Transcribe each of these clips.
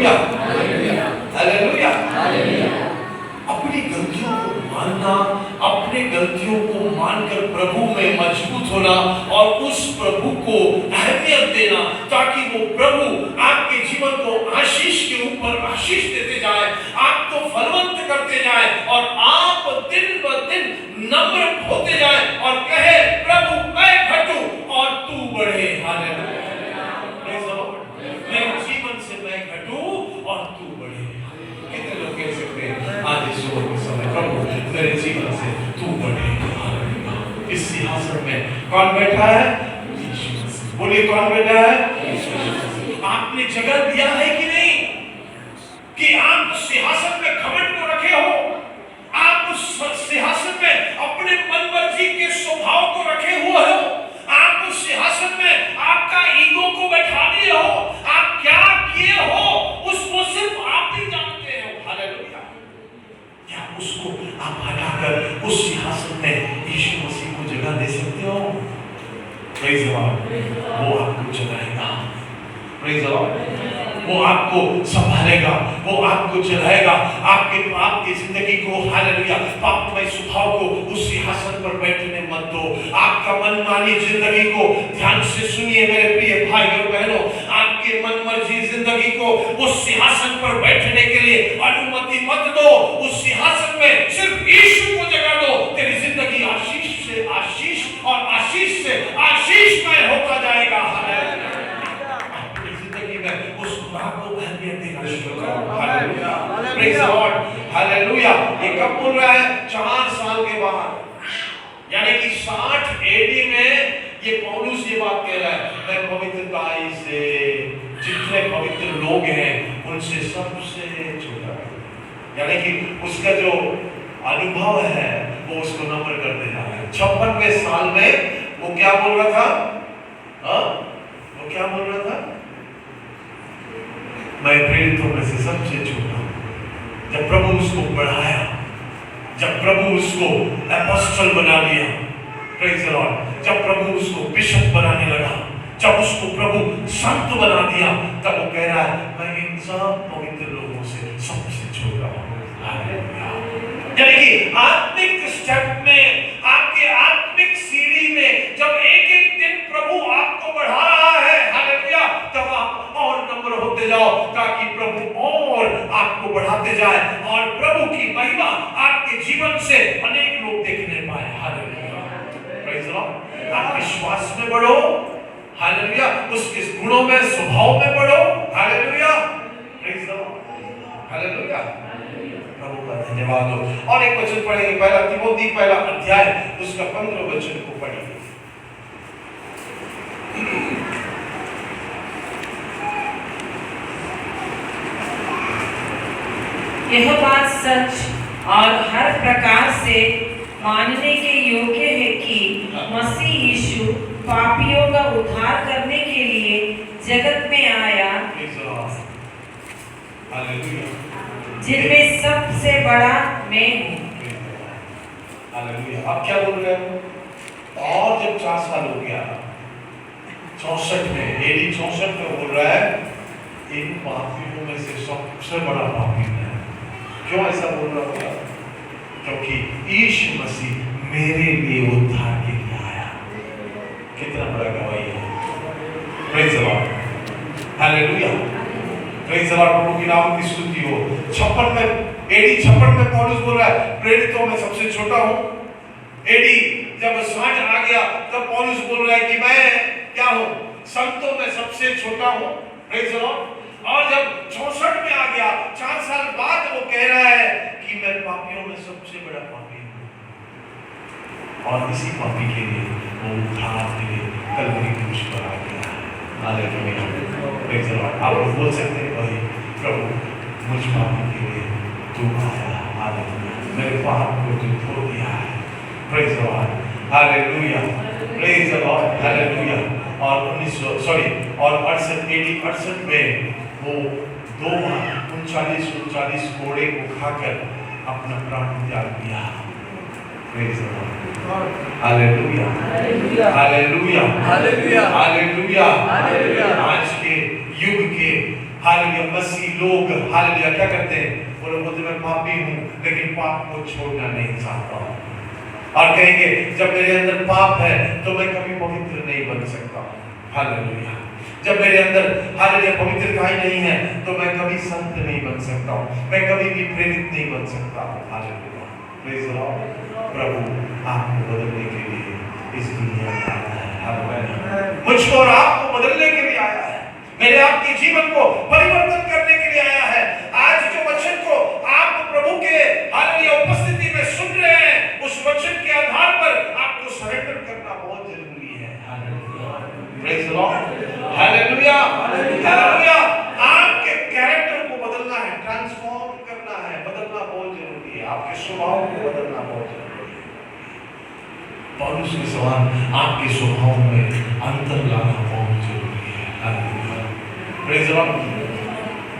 Hallelujah, hallelujah. अपनी गलतियों को मानना, अपने गलतियों को मानकर प्रभु में मजबूत होना और उस प्रभु को अहमियत देना, ताकि वो प्रभु आपके जीवन को आशीष के ऊपर आशीष देते जाए, आपको फलवंत करते जाए और आप दिन ब दिन नम्र होते जाए और कहे प्रभु मैं घटूं और तू बढ़े। हालेलुया, मेरे जीवन से मैं घटूं और तू बढ़े। कितने लोग कह सकते हैं आज इस सुबह के समय प्रभु मेरे जीवन से तू बढ़े। हालेलुया। इस सिंहासन में कौन बैठा है? यीशु मसीह। बोलिए कौन बैठा है? यीशु मसीह। आपने जगह दिया है कि नहीं कि आप सिंहासन में घमंड को रखे हो? आप उस सिंहासन में अपने मन मर्जी के स्वभाव को रखे हुए हो? आप उस सिंहासन में आपका ईगो को बैठा दिए हो? आप क्या किए हो उसको सिर्फ आप ही जानते हो। हालेलुया। क्या उसको आप हटाकर उस सिंहासन में यीशु मसीह को जगह दे सकते हो? Praise the Lord. वो आपको चलाएगा, प्रेज़ द लॉर्ड। वो आपको संभालेगा, वो आपको चलाएगा, आपकी जिंदगी को, हालेलुया, पापमय स्वभाव को उस सिंहासन पर बैठने मत दो। आपका मनमानी जिंदगी को ध्यान से सुनिए मेरे प्रिय भाई और बहनों, आपके मनमर्जी जिंदगी को उस सिंहासन पर बैठने के लिए अनुमति मत दो। उस सिंहासन में सिर्फ यीशु को जगह दो। तेरी जिंदगी आशीष से आशीष और आशीष से आशीषमय होता जाएगा। हालेलुया। अपनी जिंदगी में उस खुदा को अहमियत देना शुरू करो। Hallelujah, praise the Lord, hallelujah. ये कब बोल रहा है? 4 साल के बाद, यानी कि 60 एडी में ये पौलुस ये बात कह रहा है, मैं पवित्रताई से, जितने पवित्र लोग हैं उनसे सबसे छोटा हूं। यानी कि उसका जो अनुभव है वो उसको नम्र कर दे रहा है। 56वें साल में वो क्या बोल रहा था? वो क्या बोल रहा था? मैं प्रेरितों में से सबसे छोटा हूं। जब प्रभु उसको बढ़ाया, जब प्रभु उसको एपोस्टल बना दिया, प्रेज़ द लॉर्ड, जब प्रभु उसको बिशप बनाने लगा, जब उसको प्रभु संत बना दिया, तब वो कह रहा है मैं इन सब पवित्र लोगों से सबसे छोटा हूं। यानी कि आत्मिक स्टेप में, आपके आत्मिक सीढ़ी में जब एक एक दिन प्रभु आपको बढ़ा रहा है, हालेलुया, तब आप और नम्र होते जाओ, ताकि प्रभु और आपको बढ़ाते जाए और प्रभु की महिमा आपके जीवन से अनेक लोग देखने पाए। Hallelujah, praise the Lord. आप विश्वास में बढ़ो, हालेलुया, उसके गुणों में, स्वभाव में बढ़ो। Hallelujah, praise the Lord, hallelujah. प्रभु का धन्यवाद हो। और एक वचन पढ़ेंगे, पहला तिमोथी पहला अध्याय उसका 15 वचन को पढ़िए। यह बात सच और हर प्रकार से मानने के योग्य है कि मसीह यीशु पापियों का उद्धार करने के लिए जगत में आया, जिनमें सबसे बड़ा मैं हूँ। हालेलुया। अब क्या बोल रहे हो? और जब 4 साल हो गया, 64 में, एडी 64 में बोल रहा है इन पापियों में से सबसे बड़ा पापी है। क्यों ऐसा बोल रहा होगा? क्योंकि यीशु मसीह मेरे लिए उद्धार के लिए आया। कितना बड़ा गवाही है। Praise the Lord, hallelujah, praise the Lord. प्रभु की नाम की स्तुति हो। 56 में, एडी 56 में पौलुस बोल रहा है प्रेरितों में सबसे छोटा हूं। एडी जब 60 आ गया तब पौलुस बोल रहा है कि मैं क्या हूं? संतों में सबसे छोटा हूं। Praise the Lord. और जब 64 में आ गया, 4 साल बाद वो कह रहा है कि मैं पापियों में सबसे बड़ा पापी हूं। और इसी पापी के लिए वो उद्धार के लिए कलवरी क्रूस पर आ गया। Hallelujah, praise the Lord. आप लोग बोल सकते हैं भाई प्रभु मुझ पापी के लिए तू आया। हालेलुया, मेरे पाप को तू धो दिया है। Praise the Lord, hallelujah, praise the Lord, hallelujah. और 68 में वो 2 बार 39 घोड़े को खाकर अपना प्राण त्याग दिया। Praise the Lord, hallelujah, hallelujah, hallelujah, hallelujah. आज के युग के हालेलुया मसीह लोग हालेलुया क्या करते हैं? वो लोग बोलते मैं पापी हूँ लेकिन पाप को छोड़ना नहीं चाहता हूँ। और कहेंगे जब मेरे अंदर पाप है तो मैं कभी पवित्र नहीं बन सकता। हालेलुया। जब मेरे अंदर हालेलुया पवित्रता ही नहीं है तो मैं कभी संत नहीं बन सकता हूँ, मैं कभी भी प्रेरित नहीं बन सकता। हालेलुया। Praise the Lord. प्रभु आपको बदलने के लिए इस दुनिया में आया है। हालेलुया। मुझको और आपको बदलने के लिए आया है, मेरे आपके जीवन को परिवर्तन करने के लिए आया है। आज जो वचन को आप प्रभु के हालेलुया उपस्थिति में सुन रहे हैं, उस वचन के आधार पर आपको सरेंडर करना बहुत जरूरी है। Hallelujah. Praise the Lord. Hallelujah. Hallelujah. आपके कैरेक्टर को बदलना है, ट्रांसफॉर्म करना है, बदलना बहुत जरूरी है। आपके स्वभाव को बदलना बहुत जरूरी है। पौलुस के समान आपके स्वभाव में अंतर लाना बहुत जरूरी है। हालेलुया। Praise the Lord.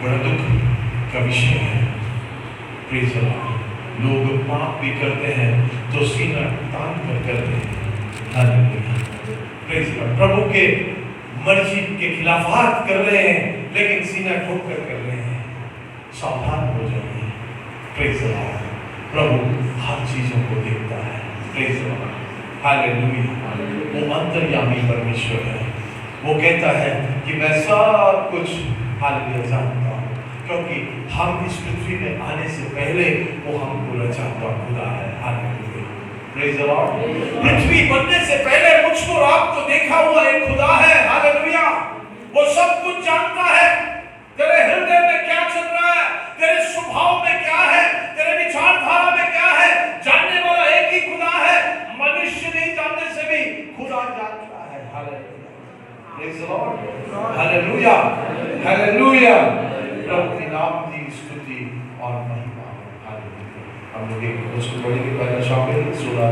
बड़ा दुख का विषय है। Praise the Lord. लोग पाप भी करते हैं तो सीना तान कर करते हैं। हालेलुया। Praise the Lord. प्रभु के मर्जी के खिलाफात कर रहे हैं लेकिन सीना ठोक कर रहे हैं। सावधान हो जाइए। Praise the Lord. प्रभु हर चीजों को देखता है। Praise the Lord. हालेलुया। वो अंतर्यामी परमेश्वर है। वो कहता है कि मैं सब कुछ हालेलुया जानता हूँ, क्योंकि हम इस पृथ्वी में आने से पहले वो हमको रचा हुआ खुदा है। हालेलुया। Praise the Lord. पृथ्वी बनने से पहले मुझको और आपको देखा हुआ एक खुदा है। हालेलुया। वो सब कुछ जानता है। तेरे हृदय में क्या चल रहा है, तेरे स्वभाव में क्या है, तेरे विचारधारा में क्या है, जानने वाला एक ही खुदा है। मनुष्य नहीं जानने से भी खुदा जानता है। Hallelujah. Praise the Lord. Hallelujah. Hallelujah. प्रभु के नाम की स्तुति और महिमा। हालेलुया। हम लोग एक वचन पढ़ेंगे पहला शामिल 16